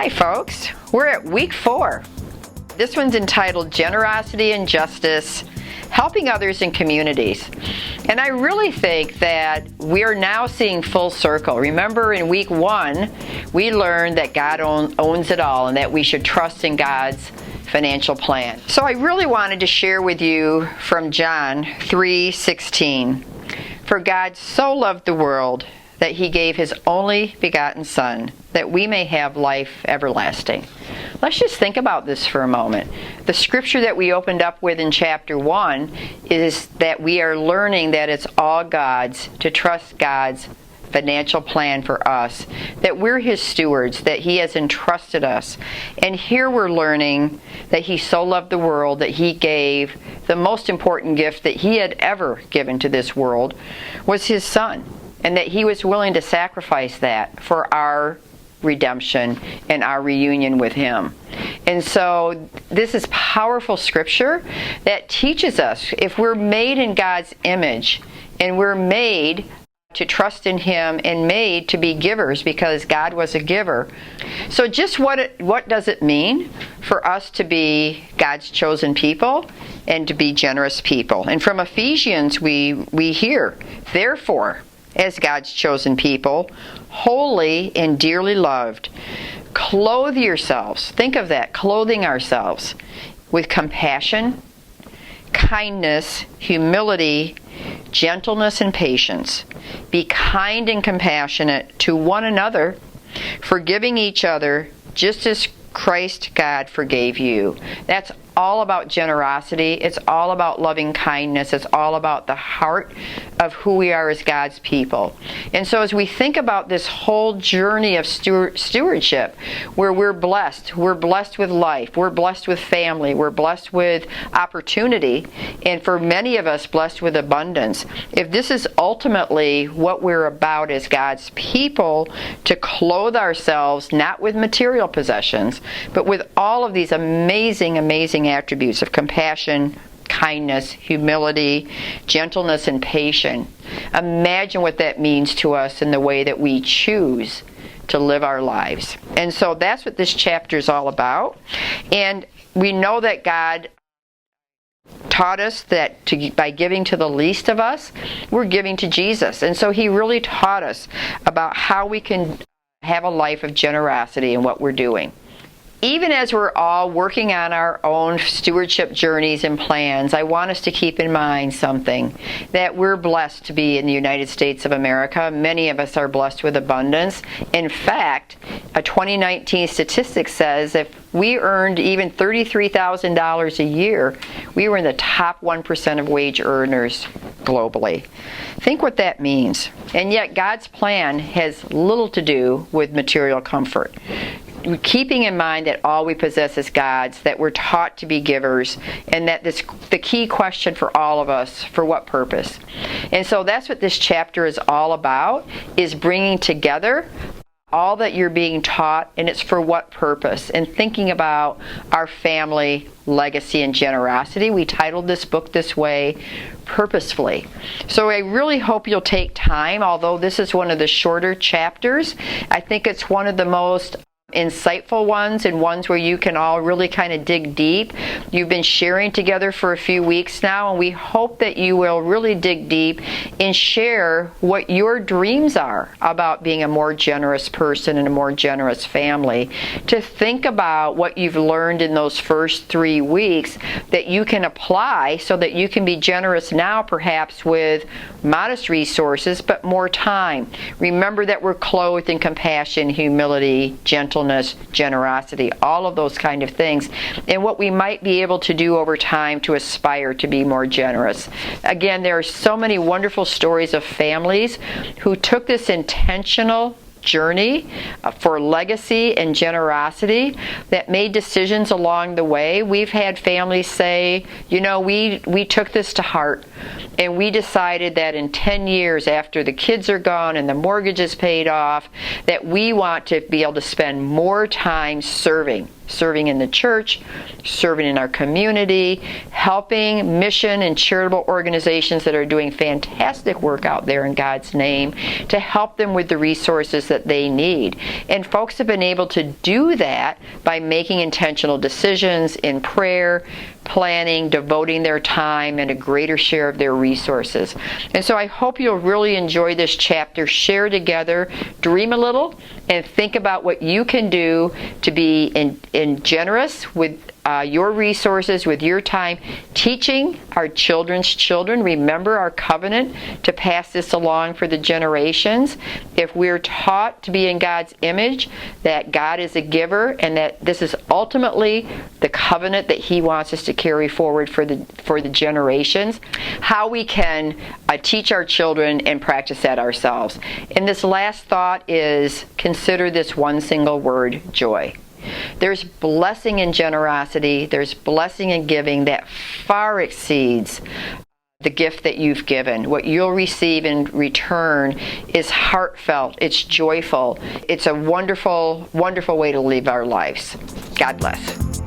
Hi folks, we're at week 4. This one's entitled Generosity and Justice, Helping Others in Communities. And I really think that we are now seeing full circle. Remember in week 1, we learned that God owns it all and that we should trust in God's financial plan. So I really wanted to share with you from John 3:16. For God so loved the world that he gave his only begotten Son, that we may have life everlasting. Let's just think about this for a moment. The scripture that we opened up with in chapter 1 is that we are learning that it's all God's, to trust God's financial plan for us, that we're his stewards, that he has entrusted us. And here we're learning that he so loved the world that he gave the most important gift that he had ever given to this world was his Son, and that he was willing to sacrifice that for our redemption and our reunion with him. And so this is powerful scripture that teaches us if we're made in God's image and we're made to trust in him and made to be givers because God was a giver. So just what does it mean for us to be God's chosen people and to be generous people? And from Ephesians we hear, therefore, as God's chosen people, holy and dearly loved, clothe yourselves. Think of that, clothing ourselves with compassion, kindness, humility, gentleness, and patience. Be kind and compassionate to one another, forgiving each other, just as Christ God forgave you. That's all about generosity. It's all about loving kindness. It's all about the heart of who we are as God's people. And so as we think about this whole journey of stewardship, where we're blessed with life, we're blessed with family, we're blessed with opportunity, and for many of us, blessed with abundance. If this is ultimately what we're about as God's people, to clothe ourselves not with material possessions, but with all of these amazing attributes of compassion, kindness, humility, gentleness, and patience. Imagine what that means to us in the way that we choose to live our lives. And so that's what this chapter is all about. And we know that God taught us that by giving to the least of us, we're giving to Jesus. And so he really taught us about how we can have a life of generosity in what we're doing. Even as we're all working on our own stewardship journeys and plans, I want us to keep in mind something, that we're blessed to be in the United States of America. Many of us are blessed with abundance. In fact, a 2019 statistic says if we earned even $33,000 a year, we were in the top 1% of wage earners globally. Think what that means. And yet God's plan has little to do with material comfort. Keeping in mind that all we possess is God's, that we're taught to be givers, and that the key question for all of us, for what purpose? And so that's what this chapter is all about, is bringing together all that you're being taught, and it's for what purpose, and thinking about our family, legacy, and generosity. We titled this book this way, purposefully. So I really hope you'll take time, although this is one of the shorter chapters. I think it's one of the most insightful ones, and ones where you can all really kind of dig deep. You've been sharing together for a few weeks now, and we hope that you will really dig deep and share what your dreams are about being a more generous person and a more generous family. To think about what you've learned in those first 3 weeks that you can apply so that you can be generous now, perhaps with modest resources but more time. Remember that we're clothed in compassion, humility, gentleness, generosity, all of those kind of things, and what we might be able to do over time to aspire to be more generous. Again, there are so many wonderful stories of families who took this intentional journey for legacy and generosity, that made decisions along the way. We've had families say, you know, we took this to heart, and we decided that in 10 years after the kids are gone and the mortgage is paid off, that we want to be able to spend more time serving serving in the church, serving in our community, helping mission and charitable organizations that are doing fantastic work out there in God's name to help them with the resources that they need. And folks have been able to do that by making intentional decisions in prayer, planning, devoting their time, and a greater share of their resources. And so I hope you'll really enjoy this chapter. Share together, dream a little, and think about what you can do to be generous with your resources, with your time, teaching our children's children. Remember our covenant to pass this along for the generations. If we're taught to be in God's image, that God is a giver, and that this is ultimately the covenant that He wants us to carry forward for the generations, how we can teach our children and practice that ourselves. And this last thought is, consider this one single word: joy. There's blessing in generosity, there's blessing in giving that far exceeds the gift that you've given. What you'll receive in return is heartfelt, it's joyful, it's a wonderful, wonderful way to live our lives. God bless.